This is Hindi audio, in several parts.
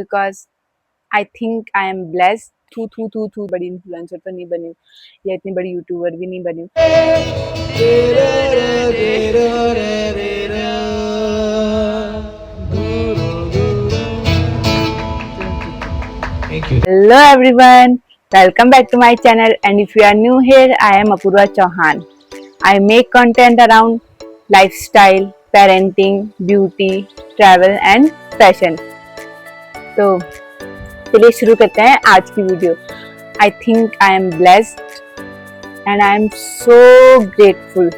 Because I think I am blessed. थू बड़ी इन्फ्लुएंसर तो नहीं बनी हूँ या इतनी बड़ी यूट्यूबर भी नहीं बनी हूँ। Hello everyone, welcome back to my channel, and if you are new here, I am Apurva Chauhan. I make content around lifestyle, parenting, beauty, travel and fashion. तो चलिए शुरू करते हैं आज की video. I think I am blessed and I am so grateful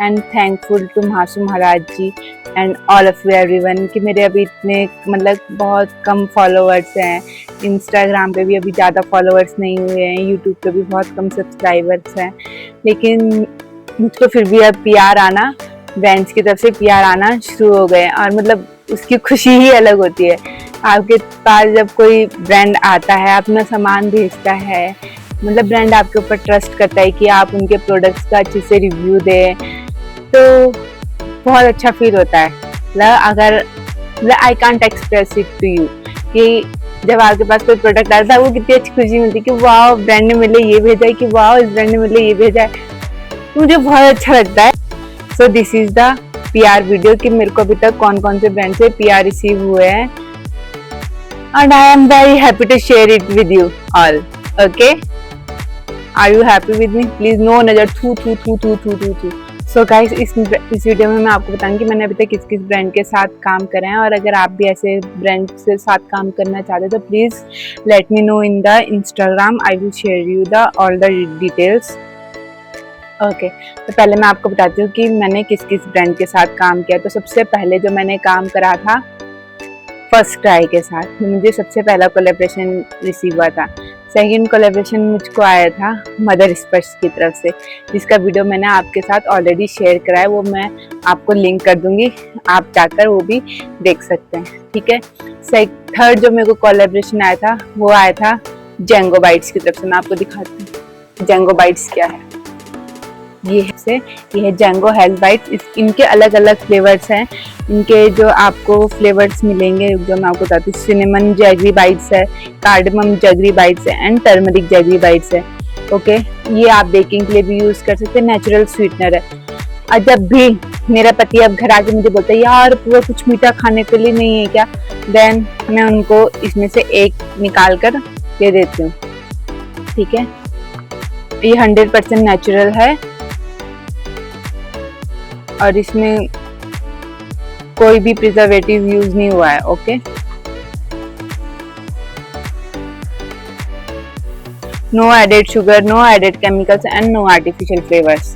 and thankful to Mahasu Maharaj ji and all of you everyone कि मेरे अभी इतने मतलब बहुत कम फॉलोअर्स हैं। इंस्टाग्राम पे भी अभी ज़्यादा फॉलोअर्स नहीं हुए हैं, यूट्यूब पे भी बहुत कम सब्सक्राइबर्स हैं, लेकिन मुझको फिर भी अब पीआर आना, ब्रांड्स की तरफ से पीआर आना शुरू हो गए और मतलब उसकी खुशी ही अलग होती है। आपके पास जब कोई ब्रांड आता है, अपना सामान भेजता है, मतलब ब्रांड आपके ऊपर ट्रस्ट करता है कि आप उनके प्रोडक्ट्स का अच्छे से रिव्यू दें, तो बहुत अच्छा फील होता है। अगर I can't express it to you कि जब आपके पास कोई प्रोडक्ट आता है वो कितनी अच्छी खुशी मिलती है कि वाह ब्रांड ने मेरे लिए ये भेजा है, कि वाह इस ब्रांड ने मेरे लिए ये भेजा है, मुझे बहुत अच्छा लगता है। So this is the PR video कि मेरे को अभी तक कौन कौन से ब्रांड से पीआर रिसीव हुए हैं, and I am very happy to share it with you all. Okay, are you happy with me? Please no नजर थू थू थू थू थू थू थू। सो गाइस, इस वीडियो में मैं आपको बताऊंगी कि मैंने अभी तक किस किस ब्रांड के साथ काम करा है, और अगर आप भी ऐसे ब्रांड के साथ काम करना चाहते हो तो please let me know in the Instagram. I will share you the all the details. Okay, तो पहले मैं आपको बताती हूँ कि मैंने किस किस ब्रांड के साथ काम किया। तो सबसे पहले जो मैंने काम करा था फर्स्ट क्राई के साथ, मुझे सबसे पहला कोलैबोरेशन रिसीव हुआ था। सेकंड कोलैबोरेशन मुझको आया था मदर स्पर्श की तरफ से, जिसका वीडियो मैंने आपके साथ ऑलरेडी शेयर करा है, वो मैं आपको लिंक कर दूंगी, आप जाकर वो भी देख सकते हैं। ठीक है, थर्ड जो मेरे को कोलैबोरेशन आया था वो आया था जेंगो बाइट्स की तरफ से। मैं आपको दिखाती हूँ जेंगो बाइट्स क्या है। ये है जेंगो हेल्थ बाइट्स। इनके अलग अलग फ्लेवर्स हैं। इनके जो आपको फ्लेवर्स मिलेंगे जो मैं आपको बताती हूँ, सिनेमन जैगरी बाइट्स है, कार्डमम जैगरी बाइट्स है एंड टर्मरिक जैगरी बाइट्स है। ओके, ये आप बेकिंग के लिए भी यूज कर सकते हैं, नेचुरल स्वीटनर है। और जब भी मेरा पति अब घर आके मुझे बोलता है यार पूरा कुछ मीठा खाने के लिए नहीं है क्या, देन मैं उनको इसमें से एक निकाल कर दे देती हूँ। ठीक है, ये 100% नेचुरल है और इसमें कोई भी प्रिजर्वेटिव यूज नहीं हुआ है। Okay, no added sugar, no added chemicals and no artificial flavours.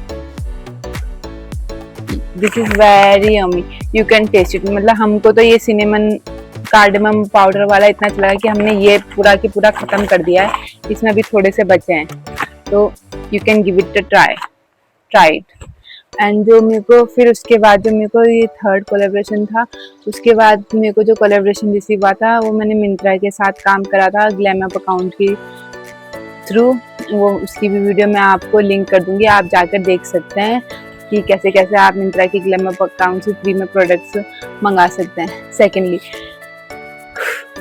This is very yummy, you can taste it. मतलब हमको तो ये सिनेमन कार्डमम पाउडर वाला इतना चला कि हमने ये पूरा की पूरा खत्म कर दिया है, इसमें अभी थोड़े से बचे हैं, तो you can give it a try it. And जो मेरे को फिर उसके बाद जो मेरे को ये थर्ड कोलैबोरेशन था, उसके बाद मेरे को जो कोलैबोरेशन रिसीव हुआ था वो मैंने मिंत्रा के साथ काम करा था ग्लैम अप अकाउंट के थ्रू। वो उसकी भी वीडियो मैं आपको लिंक कर दूंगी, आप जाकर देख सकते हैं कि कैसे कैसे आप मिंत्रा की ग्लैम अप अकाउंट से फ्री में प्रोडक्ट्स मंगा सकते हैं। सेकेंडली,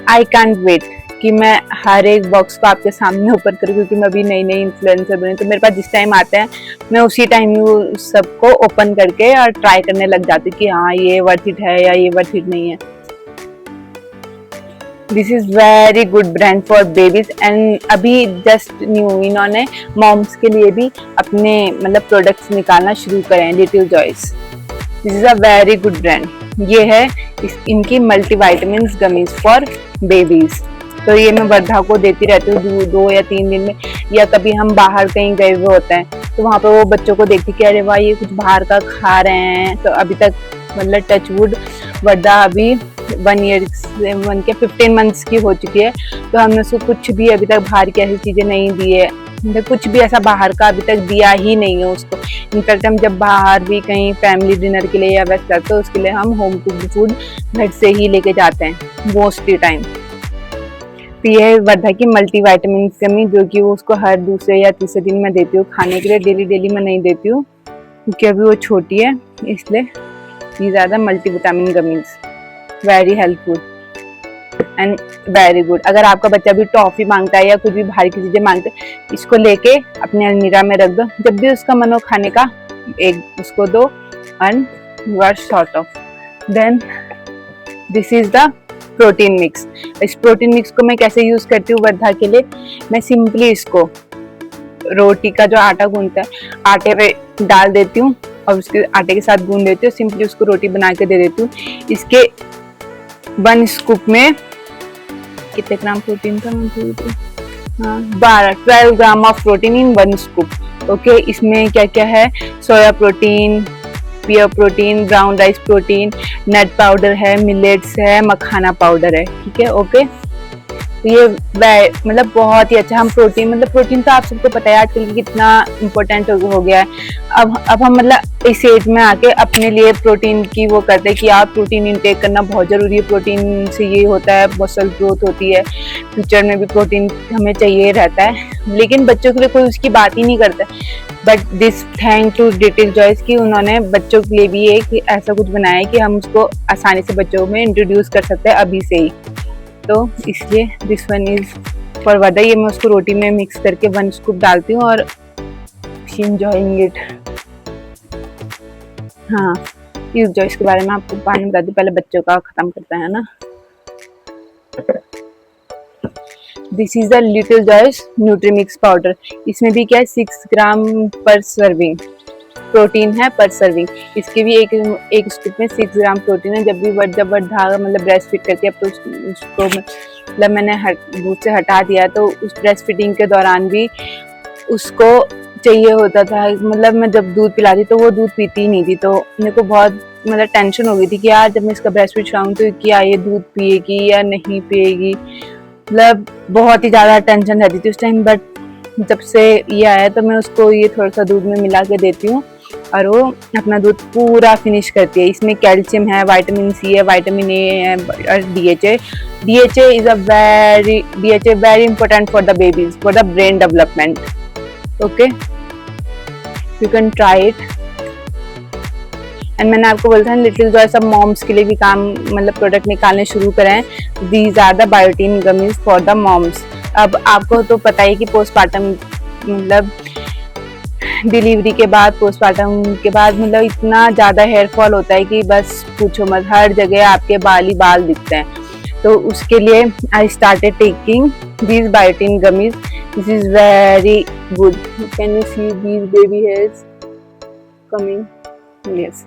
आई कांट वेट कि मैं हर एक बॉक्स को आपके सामने ऊपर करूँ, क्योंकि मैं अभी नई नई इन्फ्लुएंसर बनी, तो मेरे पास जिस टाइम आते हैं मैं उसी टाइम ही सबको ओपन करके और ट्राई करने लग जाती कि हाँ ये वर्थ इट है या ये वर्थ इट नहीं है। This is very good brand for babies and अभी जस्ट न्यू इन्होंने मॉम्स के लिए भी अपने मतलब प्रोडक्ट्स निकालना शुरू करे हैं, Little Joys. This is a very good brand. ये है इनकी मल्टीविटामिन्स गमीज फॉर बेबीज। तो ये मैं वर्धा को देती रहती हूँ 2 या 3 दिन में, या कभी हम बाहर कहीं गए हुए होते हैं तो वहाँ पे वो बच्चों को देखती कि अरे वाह ये कुछ बाहर का खा रहे हैं। तो अभी तक मतलब टचवुड वर्धा अभी 1 ईयर से बन के 15 मंथ्स की हो चुकी है, तो हमने उसको कुछ भी अभी तक बाहर की ऐसी चीज़ें नहीं दी है, मतलब कुछ भी ऐसा बाहर का अभी तक दिया ही नहीं है उसको। इनफैक्ट हम जब बाहर भी कहीं फैमिली डिनर के लिए या वैसा तो उसके लिए हम होम कुक्ड फूड घर से ही लेके जाते हैं मोस्टली टाइम। तो ये है वर्धा की मल्टीविटामिन गमी, जो कि वो उसको हर दूसरे या तीसरे दिन मैं देती हूँ खाने के लिए। डेली मैं नहीं देती हूँ क्योंकि अभी वो छोटी है, इसलिए ये ज़्यादा multivitamin gummies very helpful. And very good. अगर आपका बच्चा भी टॉफी मांगता है या कुछ भी भारी की चीजें मांगता है, इसको लेके अपने अलमीरा में रख दो, जब भी उसका मन हो खाने का एक उसको दो and you are sort of. Then this is the protein mix. इस प्रोटीन मिक्स को मैं कैसे यूज करती हूँ वर्धा के लिए, मैं सिंपली इसको रोटी का जो आटा गूंथता है आटे पे डाल देती हूँ और उसके आटे के साथ गूंद देती हूँ, सिंपली उसको रोटी बना के दे देती हूँ। इसके 1 स्कूप में कितने ग्राम प्रोटीन था, हाँ 12 gram of protein in 1 scoop. Okay, इसमें क्या क्या है, सोया प्रोटीन, पियर प्रोटीन, ब्राउन राइस प्रोटीन, नट पाउडर है, मिलेट्स है, मखाना पाउडर है, ठीक है। ओके, तो ये मतलब बहुत ही अच्छा हम प्रोटीन, मतलब प्रोटीन तो आप सबको पता है आजकल कितना इम्पोर्टेंट हो गया है। अब हम मतलब इस एज में आके अपने लिए प्रोटीन की वो करते हैं कि आप प्रोटीन इंटेक करना बहुत जरूरी है, प्रोटीन से ये होता है मसल ग्रोथ होती है, फ्यूचर में भी प्रोटीन हमें चाहिए रहता है, लेकिन बच्चों के लिए कोई उसकी बात ही नहीं करता। But this thank to Little Joys कि उन्होंने बच्चों के लिए भी एक ऐसा कुछ बनाया है कि हम उसको आसानी से बच्चों में इंट्रोड्यूस कर सकते हैं अभी से ही। तो इसलिए this one is for Wardha. ये मैं उसको रोटी में मिक्स करके 1 स्कूप डालती हूँ और शी एंजॉयिंग इट। हाँ, इस जॉइस के बारे में आपको पानी बता दूं, पहले बच्चों का खत्म करते हैं ना। This is the little Joyce nutri mix powder. इसमें भी क्या है 6 ग्राम पर सर्विंग प्रोटीन है पर सर्विंग। इसके भी एक स्कूप में 6 ग्राम प्रोटीन है। जब वर्धा मतलब ब्रेस्ट फीड करती है, अब तो उसको मतलब मैंने दूध से हटा दिया, तो उस ब्रेस्ट फीडिंग के दौरान भी उसको चाहिए होता था। मतलब मैं जब दूध पिलाती तो वो दूध पीती ही नहीं थी, तो मेरे को बहुत मतलब टेंशन हो गई थी कि यार जब मैं इसका ब्रेस्ट फीड कराऊँ तो क्या ये दूध पिएगी या नहीं पिएगी, मतलब बहुत ही ज़्यादा टेंशन रहती थी उस टाइम। बट जब से ये आया तो मैं उसको ये थोड़ा सा दूध में मिला के देती हूँ और वो अपना दूध पूरा फिनिश करती है। इसमें कैल्शियम है, विटामिन सी है, विटामिन ए है और DHA। DHA is a very important for the babies, for the brain development. Okay, you can try it. And मैंने आपको बोला था लिटिल जॉयस अब मॉम्स के लिए भी काम मतलब प्रोडक्ट निकालने शुरू करें हैं। These are the biotin gummies for the moms. अब आपको तो पता ही कि पोस्टमार्टम मतलब डिलीवरी के बाद, पोस्टमार्टम के बाद मतलब इतना ज़्यादा हेयर फॉल होता है कि बस पूछो मत, हर जगह आपके बाल ही बाल दिखते हैं। तो उसके लिए I started taking these biotin gummies. This is very good. Can you see these baby hairs coming? Yes,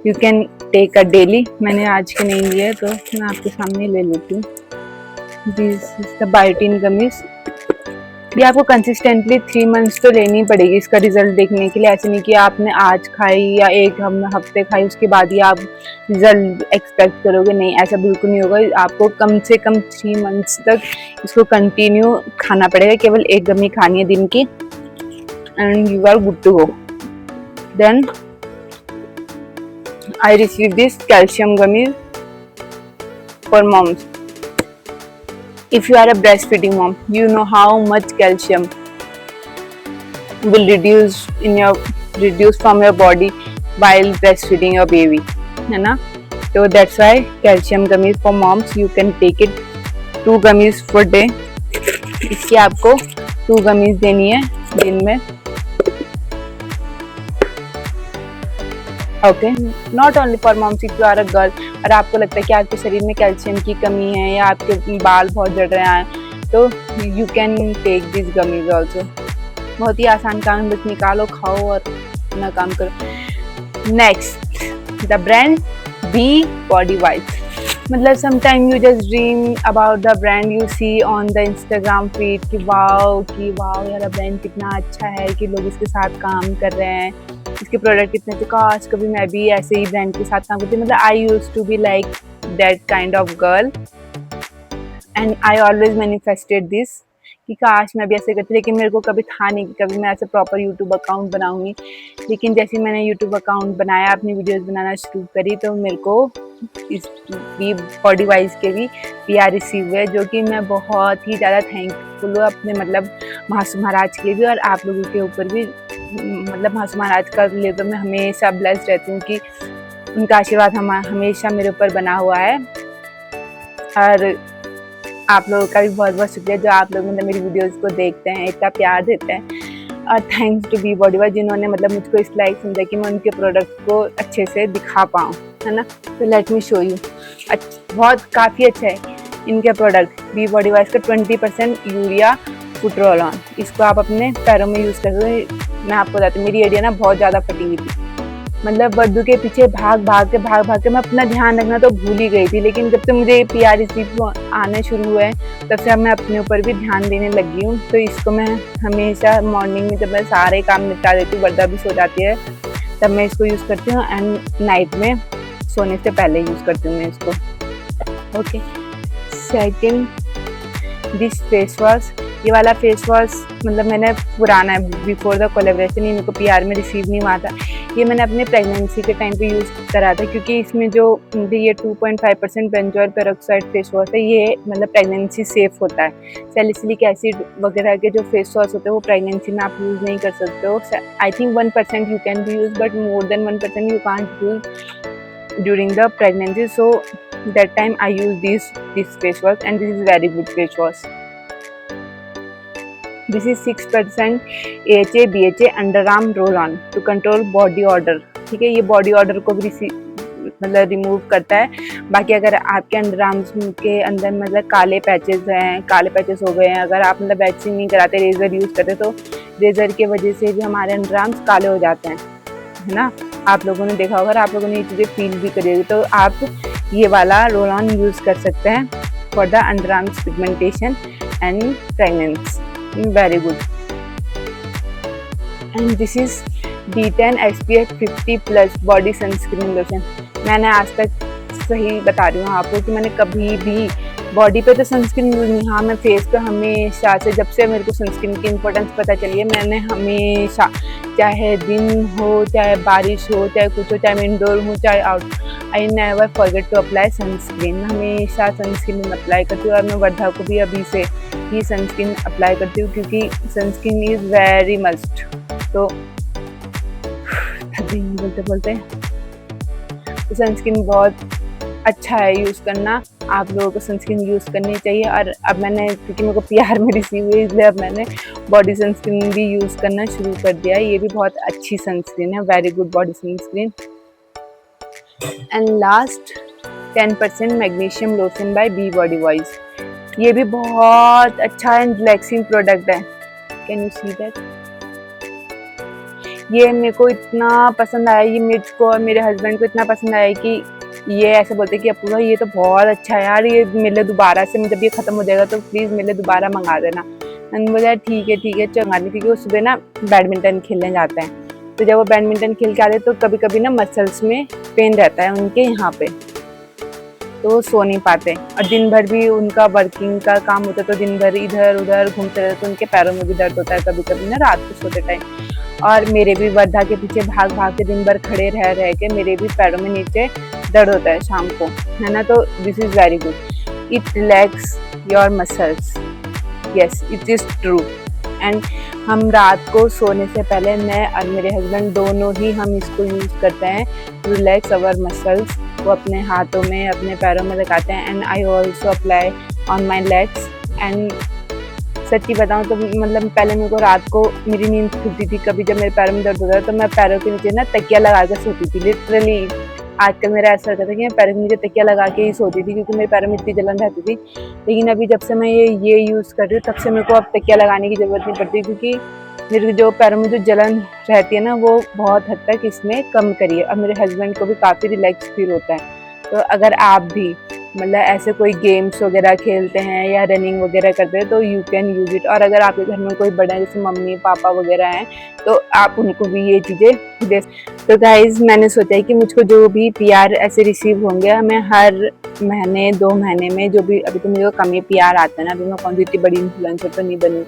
you can take a daily. मैंने आज के नहीं लिया तो मैं आपके सामने ले लेती हूँ। This is the biotin gummies. ये आपको कंसिस्टेंटली 3 मंथ्स तो लेनी पड़ेगी इसका रिजल्ट देखने के लिए। ऐसे नहीं कि आपने आज खाई या एक हफ्ते खाई उसके बाद ही आप रिजल्ट एक्सपेक्ट करोगे, नहीं, ऐसा बिल्कुल नहीं होगा। आपको कम से कम 3 मंथ्स तक इसको कंटिन्यू खाना पड़ेगा, केवल एक गमी खानी है दिन की and you are good to go. Then I received this calcium gummies for moms. If you are a breastfeeding mom, you know how much calcium will reduce from your body while breastfeeding your baby, है ना? So that's why calcium gummies for moms, you can take it 2 gummies per day. इसकी आपको 2 gummies देनी है दिन में। Okay, not only for moms, if you are a girl. और आपको लगता है कि आपके शरीर में कैल्शियम की कमी है या आपके बाल बहुत झड़ रहे हैं तो you can take this gummies also. बहुत ही आसान काम, बस निकालो, खाओ और अपना काम करो। Next, the brand be body wise. मतलब sometime you just dream about the brand you see on the Instagram feed कि वाओ यार ब्रांड कितना अच्छा है कि लोग इसके साथ काम कर रहे हैं, इसके प्रोडक्ट कितने अच्छे, काश कभी मैं भी ऐसे ही ब्रांड के साथ काम करती। मतलब I used to be like that kind of girl and I always manifested this कि काश मैं भी ऐसे करती, लेकिन मेरे को कभी था नहीं कि कभी मैं ऐसे प्रॉपर यूट्यूब अकाउंट बनाऊंगी। लेकिन जैसे मैंने यूट्यूब अकाउंट बनाया, अपनी वीडियोस बनाना शुरू करी, तो मेरे को इस बॉडी वाइज के भी PR रिसीव हुए, जो कि मैं बहुत ही ज़्यादा थैंकफुल हूँ अपने मतलब महासु महाराज के लिए भी और आप लोगों के ऊपर भी। मतलब महासु महाराज का लिए तो मैं हमेशा ब्लेस्ड रहती हूँ कि उनका आशीर्वाद हमेशा मेरे ऊपर बना हुआ है। और आप लोगों का भी बहुत बहुत शुक्रिया जो आप लोग मतलब मेरी वीडियोस को देखते हैं, इतना प्यार देते हैं। और thanks to be body wash जिन्होंने मतलब मुझको इस लायक समझा कि मैं उनके प्रोडक्ट को अच्छे से दिखा पाऊँ, है ना। तो लेट मी शो यू। बहुत काफ़ी अच्छा है इनके प्रोडक्ट। बी बॉडी वॉश का 20% यूरिया फुट रोल ऑन, इसको आप अपने पैरों में यूज़ कर सकते हो। मैं आपको बताती हूँ, मेरी एरिया ना बहुत ज़्यादा फटी हुई थी, मतलब बर्दू के पीछे भाग भाग के मैं अपना ध्यान रखना तो भूल ही गई थी। लेकिन जब से मुझे PR रिसीव आने शुरू हुए तब से अब मैं अपने ऊपर भी ध्यान देने लगी हूँ। तो इसको मैं हमेशा मॉर्निंग में जब मैं सारे काम निपटा देती हूँ, वर्दा भी सो जाती है, तब मैं इसको यूज़ करती हूँ। एंड नाइट में सोने से पहले यूज़ करती हूँ मैं इसको। Okay, second this face wash. ये वाला फेस वॉश मतलब मैंने पुराना है, बिफोर द कोलेब्रेशन, ये मेरे को PR में रिसीव नहीं हुआ था। ये मैंने अपने प्रेगनेंसी के टाइम पे यूज़ करा था, क्योंकि इसमें जो ये 2.5% बेंजोइल पेरोक्साइड फेस वॉश है, ये मतलब प्रेगनेंसी सेफ होता है। सैलिसिलिक एसिड वगैरह के जो फेस वॉश होते हैं वो प्रेगनेंसी में आप यूज़ नहीं कर सकते हो। I think 1% you can be use, but more than 1% you can't use during the pregnancy. So that time I use this face wash, and this is very good face wash. This is 6% AHA BHA underarm roll on to control body odor। ठीक है, ये बॉडी ऑर्डर को भी मतलब रिमूव करता है। बाकी अगर आपके अंडर आर्म्स के अंदर मतलब काले पैचेस हो गए हैं, अगर आप मतलब वैक्सिंग नहीं कराते, रेजर यूज़ करते, तो रेजर के वजह से भी हमारे अंडर आर्म्स काले हो जाते हैं, है ना। आप लोगों ने देखा होगा, आप लोगों ने ये चीज़ें फील भी करी होगी। तो आप ये वाला रोल ऑन यूज़ कर सकते हैं for the under arms pigmentation and pregnancy, very good. And this is D10 SPF 50+ body sunscreen lotion. मैंने आज तक सही बता रही हूँ आपको कि मैंने कभी भी बॉडी पे तो सनस्क्रीन यूज़ नहीं, हाँ मैं फेस पे हमेशा से, जब से मेरे को सनस्क्रीन की इम्पोर्टेंस पता चली है, मैंने हमेशा, चाहे दिन हो, चाहे बारिश हो, चाहे कुछ हो, चाहे मैं इंडोर हूँ, चाहे out, I never forget to apply sunscreen. हमेशा सनस्क्रीन अप्लाई करती हूँ, और मैं वर्धा को भी अभी से ही सनस्क्रीन अप्लाई करती हूँ, क्योंकि सनस्क्रीन इज़ वेरी मस्ट। तो बोलते बोलते सनस्क्रीन बहुत अच्छा है यूज़ करना, आप लोगों को सनस्क्रीन यूज़ करनी चाहिए। और अब मैंने, क्योंकि मेरे को PR में रिसीव हुई, इसलिए अब मैंने बॉडी सनस्क्रीन भी यूज़ करना शुरू कर दिया है। ये भी बहुत अच्छी सनस्क्रीन है, very good body sunscreen. And last 10% magnesium lotion by B body wash. ये भी बहुत अच्छा एंड रिलैक्सिंग प्रोडक्ट है। Can you see that? ये मेरे को इतना पसंद आया, ये मुझको और मेरे हस्बैंड को इतना पसंद आया कि ये ऐसे बोलते हैं कि अपूर्वा ये तो बहुत अच्छा है यार, ये मिले दोबारा से, जब ये ख़त्म हो जाएगा तो प्लीज़ मिले दोबारा मंगा देना। मैंने बोला ठीक है चंगा दी, क्योंकि वो सुबह ना बैडमिंटन खेलने जाते हैं, तो जब वो बैडमिंटन खेल के आते तो कभी कभी ना मसल्स में पेन रहता है उनके यहाँ पे, तो वो सो नहीं पाते, और दिन भर भी उनका वर्किंग का काम होता है, तो दिन भर इधर उधर घूमते रहते, तो उनके पैरों में भी दर्द होता है कभी कभी ना रात को सोते टाइम। और मेरे भी वर्धा के पीछे भाग भाग के दिन भर खड़े रह के मेरे भी पैरों में नीचे दर्द होता है शाम को, है ना। तो this is very good, it relax your muscles, yes it is true. And हम रात को सोने से पहले, मैं और मेरे हस्बैंड दोनों ही हम इसको यूज़ करते हैं टू रिलैक्स अवर मसल्स। वो अपने हाथों में, अपने पैरों में लगाते हैं। And I also apply on my legs. And सच्ची बताऊँ तो मतलब पहले मेरे को रात को मेरी नींद खुलती थी, कभी जब मेरे पैरों में दर्द होता था तो मैं पैरों के नीचे ना तकिया लगा कर सोती थी, लिटरली। आजकल मेरा ऐसा होता था कि मैं पैरों के नीचे तकिया लगा के ही सोती थी, क्योंकि मेरे पैरों में इतनी जलन रहती थी। लेकिन अभी जब से मैं ये यूज़ कर रही हूँ, तब से मेरे को अब तकिया लगाने की ज़रूरत नहीं पड़ती, क्योंकि मेरे जो पैरों में जो जलन रहती है ना, वो बहुत हद तक इसमें कम करी है, और मेरे हस्बैंड को भी काफ़ी रिलैक्स फील होता है। तो अगर आप भी मतलब ऐसे कोई गेम्स वगैरह खेलते हैं या रनिंग वगैरह करते हैं तो यू कैन यूज़ इट। और अगर आपके घर में कोई बड़ा है, जैसे मम्मी पापा वगैरह हैं, तो आप उनको भी ये चीज़ें दे। तो गाइज़ मैंने सोचा है कि मुझको जो भी PR ऐसे रिसीव होंगे, मैं हर महीने 2 महीने में, जो भी, अभी तो मुझे कम ही PR आता है ना, अभी मैं कौन सी इतनी बड़ी इन्फ्लुएंसर तो नहीं बनी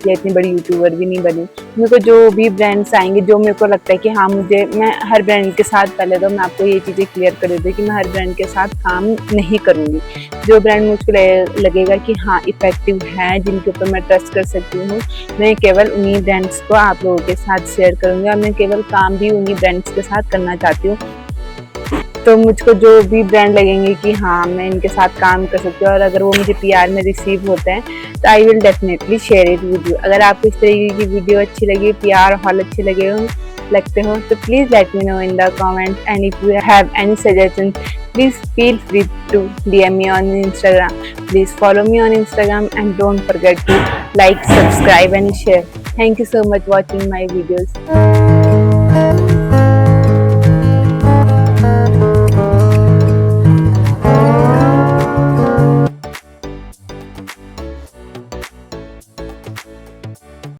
या इतनी बड़ी यूट्यूबर भी नहीं बनी। मेरे को जो भी ब्रांड्स आएंगे, जो मेरे को लगता है कि हाँ मुझे, मैं हर ब्रांड के साथ, पहले तो मैं आपको ये चीज़ें क्लियर कर देती हूँ कि मैं हर ब्रांड के साथ काम नहीं करूँगी। जो ब्रांड मुझको लगेगा कि हाँ इफ़ेक्टिव है, जिनके ऊपर मैं ट्रस्ट कर सकती हूँ, मैं केवल उन्हीं ब्रांड्स को आप लोगों के साथ शेयर करूँगी, और मैं केवल काम भी उन्हीं ब्रांड्स के साथ करना चाहती हूँ। तो मुझको जो भी ब्रांड लगेंगे कि हाँ मैं इनके साथ काम कर सकती हूँ और अगर वो मुझे PR में रिसीव होते हैं तो I will definitely share it with you. अगर आपको इस तरीके की वीडियो अच्छी लगी, PR हॉल अच्छे लगते हो तो please let me know in the comments, and if you have any suggestions please feel free to DM me on Instagram. Please follow me on Instagram and don't forget to like, subscribe and share. Thank you so much watching my videos.